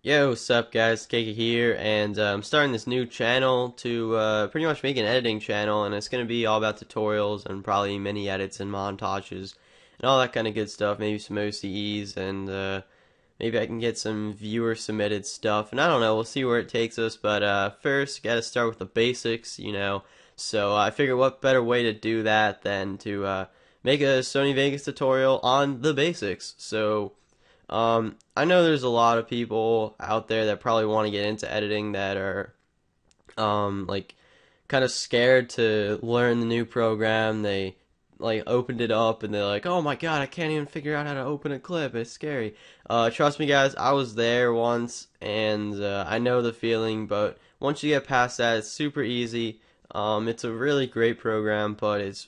Yo, what's up guys, Skiigga here, and I'm starting this new channel to pretty much make an editing channel, and it's going to be all about tutorials and probably mini edits and montages and all that kind of good stuff, maybe some OCEs, and maybe I can get some viewer submitted stuff, and I don't know, we'll see where it takes us, but first, gotta start with the basics. So I figured what better way to do that than to make a Sony Vegas tutorial on the basics. I know there's a lot of people out there that probably want to get into editing that are like kind of scared to learn the new program. They like opened it up and they're like, "Oh my God, I can't even figure out how to open a clip. It's scary." Trust me, guys, I was there once and I know the feeling. But once you get past that, it's super easy. It's a really great program, but it's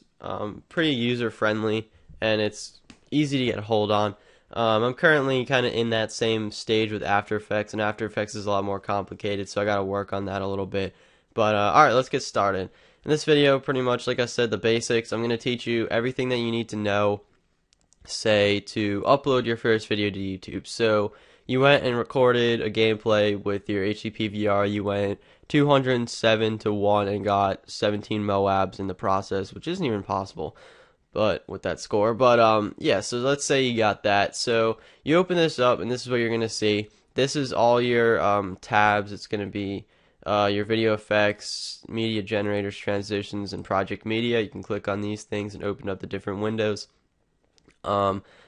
pretty user friendly and it's easy to get a hold on. I'm currently kind of in that same stage with After Effects, and After Effects is a lot more complicated, so I gotta work on that a little bit. But alright, let's get started. In this video, pretty much like I said, the basics. I'm gonna teach you everything that you need to know, say, to upload your first video to YouTube. So you went and recorded a gameplay with your HDP VR. You went 207 to 1 and got 17 MOABs in the process, which isn't even possible but with that score. But yeah, so let's say you got that. So you open this up and this is what you're gonna see. This is all your tabs. It's gonna be your video effects, media generators, transitions, and project media. You can click on these things and open up the different windows.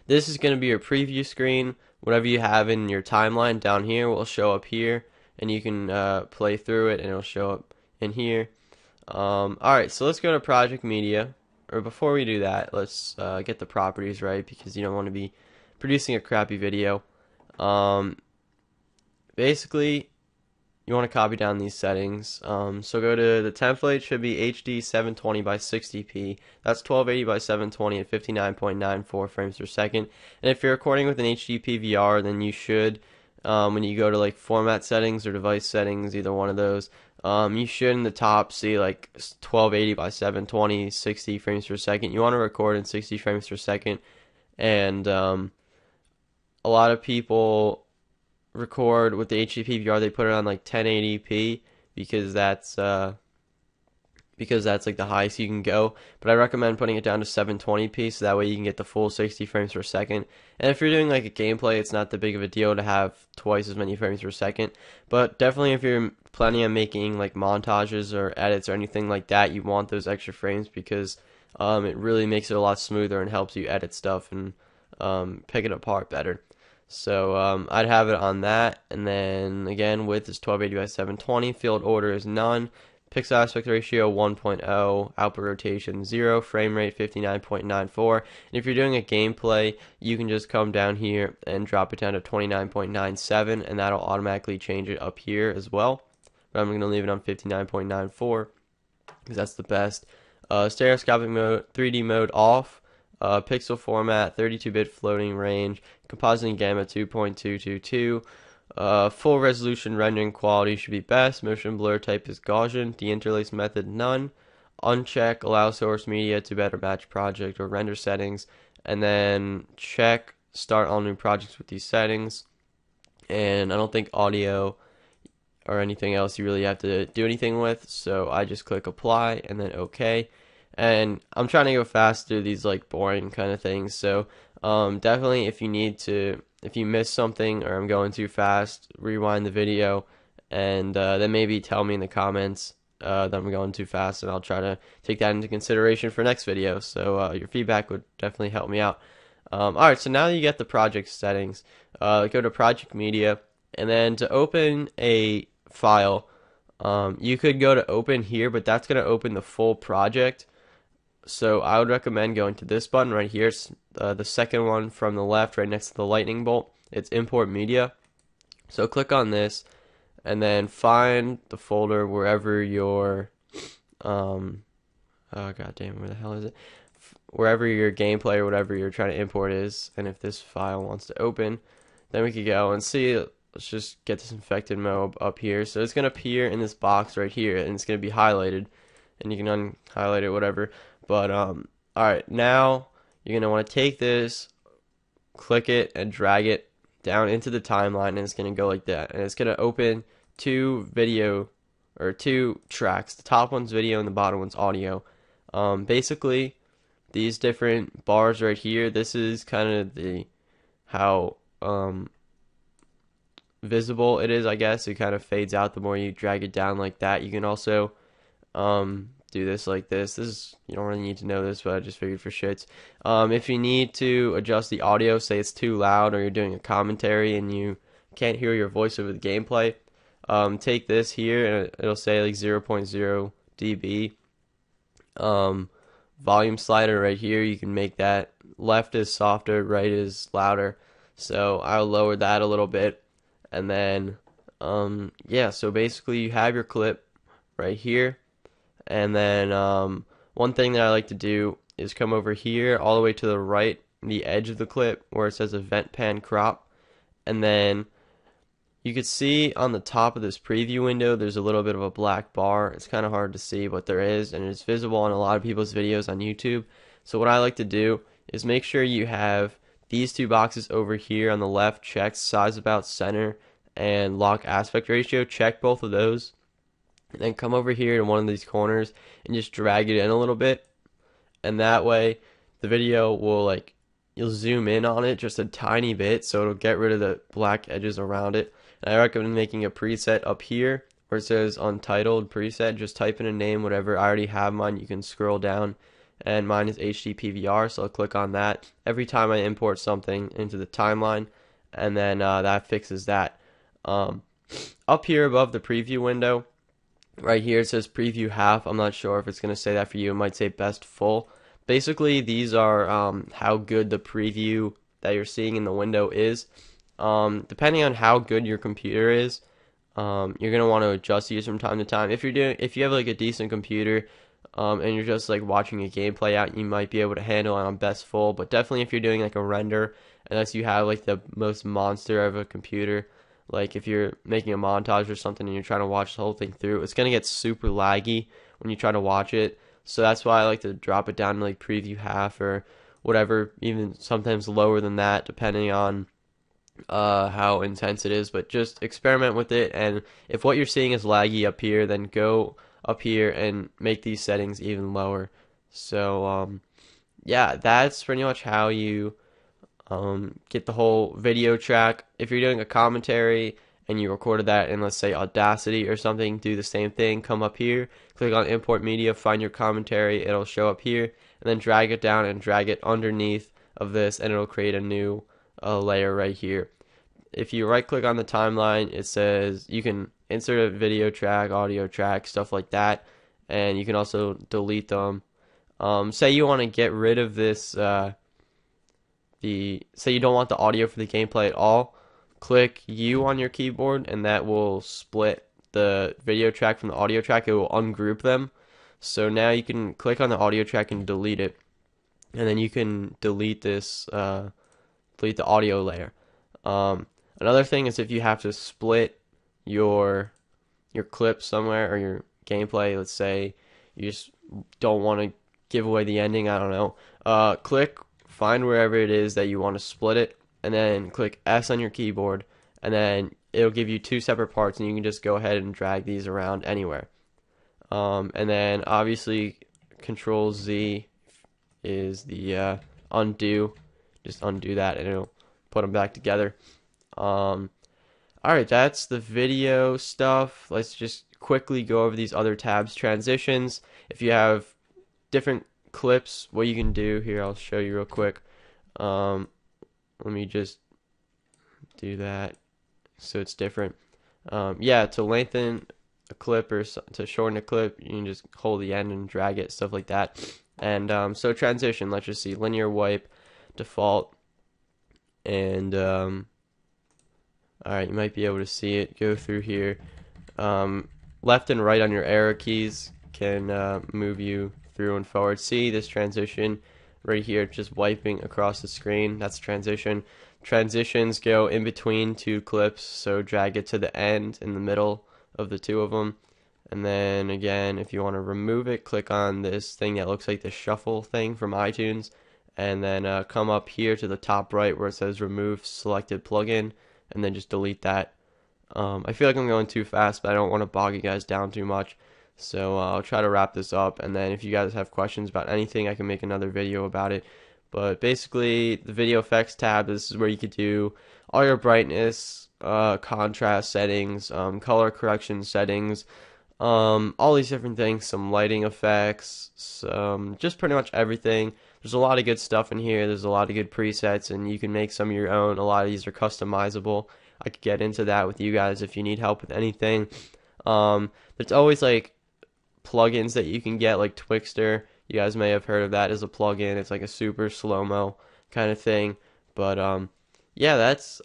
This is gonna be your preview screen. Whatever you have in your timeline down here will show up here, and you can play through it and it'll show up in here. Alright, so let's go to project media. Or before we do that, let's get the properties right, because you don't want to be producing a crappy video. Basically, you want to copy down these settings. So go to the template, should be HD 720 by 60p. That's 1280 by 720 at 59.94 frames per second. And if you're recording with an HDP VR, then you should, when you go to like format settings or device settings, either one of those, you should in the top see like 1280 by 720, 60 frames per second. You want to record in 60 frames per second, and a lot of people record with the HDP VR. They put it on like 1080p because that's like the highest you can go. But I recommend putting it down to 720p so that way you can get the full 60 frames per second. And if you're doing like a gameplay, it's not that big of a deal to have twice as many frames per second. But definitely if you're planning on making like montages or edits or anything like that, you want those extra frames because it really makes it a lot smoother and helps you edit stuff and pick it apart better. So I'd have it on that, and then again width is 1280 by 720, field order is none, pixel aspect ratio 1.0, output rotation 0, frame rate 59.94. And if you're doing a gameplay, you can just come down here and drop it down to 29.97, and that'll automatically change it up here as well. But I'm going to leave it on 59.94 because that's the best. Stereoscopic mode, 3D mode off. Pixel format, 32-bit floating range, compositing gamma 2.222. Full resolution rendering quality should be best. Motion blur type is Gaussian. Deinterlace method none. Uncheck allow source media to better match project or render settings. And then check start all new projects with these settings. And I don't think audio or anything else you really have to do anything with. So I just click apply and then OK. And I'm trying to go fast through these like boring kind of things. So definitely if you miss something or I'm going too fast, rewind the video and then maybe tell me in the comments that I'm going too fast, and I'll try to take that into consideration for next video. So your feedback would definitely help me out. Alright, so now that you get the project settings, go to project media, and then to open a file, you could go to open here, but that's going to open the full project. So I would recommend going to this button right here. It's the second one from the left, right next to the lightning bolt. It's import media. So click on this and then find the folder wherever your oh god damn, where the hell is it? Wherever your gameplay or whatever you're trying to import is, and if this file wants to open, then we could go and see. Let's just get disinfected mode up here. So it's gonna appear in this box right here, and it's gonna be highlighted, and you can unhighlight it, whatever. But alright, now you're gonna want to take this, click it, and drag it down into the timeline, and it's going to go like that. And it's going to open two video or two tracks. The top one's video and the bottom one's audio. Basically, these different bars right here, this is kind of the how visible it is, I guess. It kind of fades out the more you drag it down like that. You can also do this like this. This is, you don't really need to know this, but I just figured for shits. If you need to adjust the audio, say it's too loud or you're doing a commentary and you can't hear your voice over the gameplay, take this here and it'll say like 0.0 dB. Volume slider right here, you can make that left is softer, right is louder. So I'll lower that a little bit. And then, yeah, so basically you have your clip right here. And then one thing that I like to do is come over here all the way to the right, the edge of the clip where it says event pan crop. And then you could see on the top of this preview window there's a little bit of a black bar. It's kind of hard to see, but there is, and it's visible on a lot of people's videos on YouTube. So what I like to do is make sure you have these two boxes over here on the left checked, size about center and lock aspect ratio. Check both of those. And then come over here to one of these corners and just drag it in a little bit. And that way the video will, like, you'll zoom in on it just a tiny bit so it'll get rid of the black edges around it. And I recommend making a preset up here where it says untitled preset. Just type in a name, whatever. I already have mine. You can scroll down. And mine is HD PVR, so I'll click on that every time I import something into the timeline. And then that fixes that. Up here above the preview window, right here it says preview half. I'm not sure if it's going to say that for you. It might say best full. Basically, these are how good the preview that you're seeing in the window is. Depending on how good your computer is, you're going to want to adjust these from time to time. If you have like a decent computer and you're just like watching a gameplay out, you might be able to handle it on best full. But definitely if you're doing like a render, unless you have like the most monster of a computer, like if you're making a montage or something and you're trying to watch the whole thing through, it's going to get super laggy when you try to watch it. So that's why I like to drop it down to like preview half or whatever, even sometimes lower than that depending on how intense it is. But just experiment with it, and if what you're seeing is laggy up here, then go up here and make these settings even lower. So yeah, that's pretty much how you get the whole video track. If you're doing a commentary and you recorded that in, let's say, Audacity or something, do the same thing. Come up here, click on import media, find your commentary, it'll show up here, and then drag it down and drag it underneath of this, and it'll create a new layer right here. If you right click on the timeline, it says you can insert a video track, audio track, stuff like that, and you can also delete them. Say you want to get rid of this, say you don't want the audio for the gameplay at all, click U on your keyboard and that will split the video track from the audio track. It will ungroup them. So now you can click on the audio track and delete it, and then you can delete this, delete the audio layer. Another thing is if you have to split your clip somewhere or your gameplay, let's say you just don't want to give away the ending, I don't know, find wherever it is that you want to split it, and then click S on your keyboard, and then it'll give you two separate parts, and you can just go ahead and drag these around anywhere. And then obviously Control Z is the undo. Just undo that and it'll put them back together. Alright, that's the video stuff. Let's just quickly go over these other tabs. Transitions. If you have different clips, what you can do here, I'll show you real quick. Let me just do that so it's different. Yeah, to lengthen a clip or to shorten a clip, you can just hold the end and drag it, stuff like that. And so transition, let's just see, linear wipe, default, and alright, you might be able to see it. Go through here. Left and right on your arrow keys can move you through and forward. See this transition right here, just wiping across the screen. That's transition. Transitions go in between two clips, so drag it to the end in the middle of the two of them. And then again, if you want to remove it, click on this thing that looks like the shuffle thing from iTunes, and then come up here to the top right where it says remove selected plugin, and then just delete that. I feel like I'm going too fast, but I don't want to bog you guys down too much. So I'll try to wrap this up, and then if you guys have questions about anything, I can make another video about it. But basically, the video effects tab, this is where you could do all your brightness, contrast settings, color correction settings, all these different things, some lighting effects, just pretty much everything. There's a lot of good stuff in here. There's a lot of good presets, and you can make some of your own. A lot of these are customizable. I could get into that with you guys if you need help with anything. There's always like plugins that you can get, like Twixtor. You guys may have heard of that as a plugin. It's like a super slow-mo kind of thing. But yeah, that's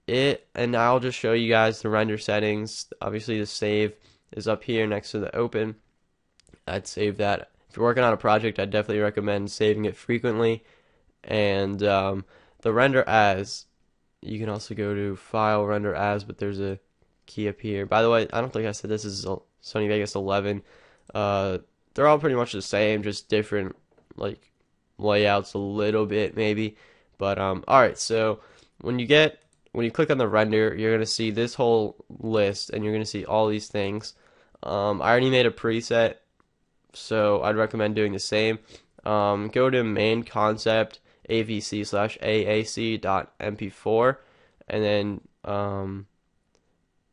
it. And I'll just show you guys the render settings. Obviously, the save is up here next to the open. I'd save that. If you're working on a project, I'd definitely recommend saving it frequently. And the render as, you can also go to File, Render As, but there's a key up here. By the way, I don't think I said this is Sony Vegas 11. They're all pretty much the same, just different like layouts a little bit maybe. But alright, so when you click on the render, you're gonna see this whole list, and you're gonna see all these things. I already made a preset, so I'd recommend doing the same. Go to main concept avc/aac.mp4, and then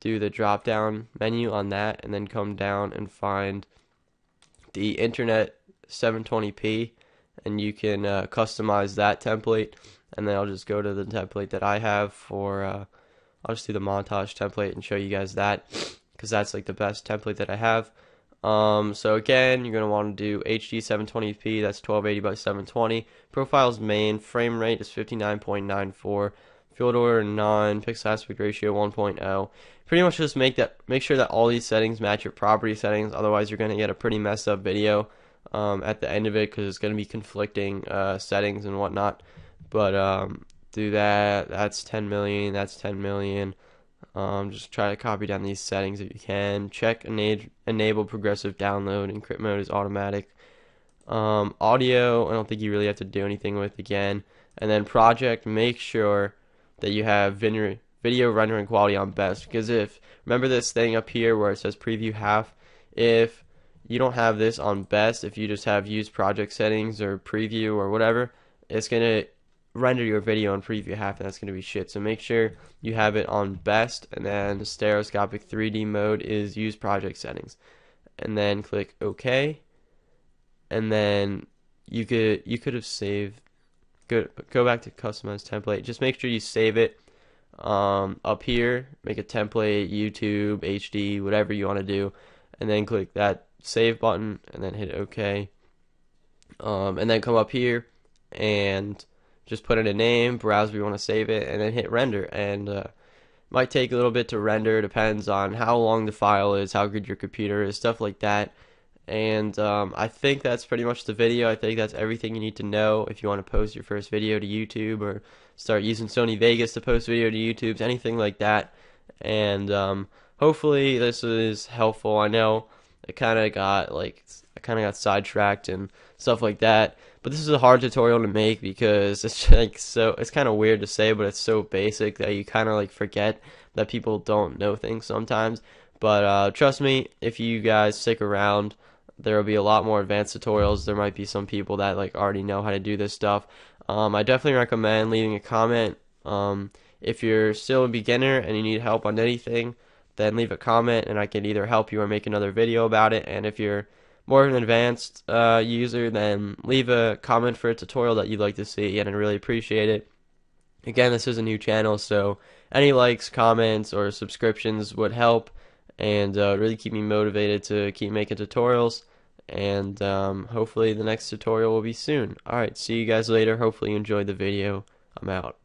do the drop down menu on that, and then come down and find the internet 720p, and you can customize that template. And then I'll just go to the template that I have for I'll just do the montage template and show you guys that, because that's like the best template that I have. So again, you're going to want to do HD 720p, that's 1280 by 720. Profiles main, frame rate is 59.94, field order none, pixel aspect ratio 1.0. Pretty much just make sure that all these settings match your property settings, otherwise you're going to get a pretty messed up video at the end of it, because it's going to be conflicting settings and whatnot. But do that, that's 10 million, that's 10 million. Just try to copy down these settings if you can. Check enable progressive download. Encrypt mode is automatic. Audio, I don't think you really have to do anything with again. And then project, make sure that you have video rendering quality on best, because remember this thing up here where it says preview half, if you don't have this on best, if you just have use project settings or preview or whatever, it's going to render your video on preview half, and that's going to be shit. So make sure you have it on best, and then the stereoscopic 3D mode is use project settings, and then click OK. And then you could have saved, go back to customize template, just make sure you save it up here, make a template, YouTube, HD, whatever you want to do, and then click that save button, and then hit OK. And then come up here and just put in a name, browse where you want to save it, and then hit render. And might take a little bit to render, depends on how long the file is, how good your computer is, stuff like that. And I think that's pretty much the video. I think that's everything you need to know if you want to post your first video to YouTube, or start using Sony Vegas to post video to YouTube, anything like that. And hopefully this is helpful. I know I kind of got sidetracked and stuff like that, but this is a hard tutorial to make because it's like it's kind of weird to say, but it's so basic that you kind of like forget that people don't know things sometimes. But trust me, if you guys stick around, there will be a lot more advanced tutorials. There might be some people that like already know how to do this stuff. I definitely recommend leaving a comment. If you're still a beginner and you need help on anything, then leave a comment and I can either help you or make another video about it. And if you're more of an advanced user, then leave a comment for a tutorial that you'd like to see, and I'd really appreciate it. Again, this is a new channel, so any likes, comments, or subscriptions would help, and really keep me motivated to keep making tutorials. And hopefully the next tutorial will be soon. Alright, see you guys later. Hopefully you enjoyed the video. I'm out.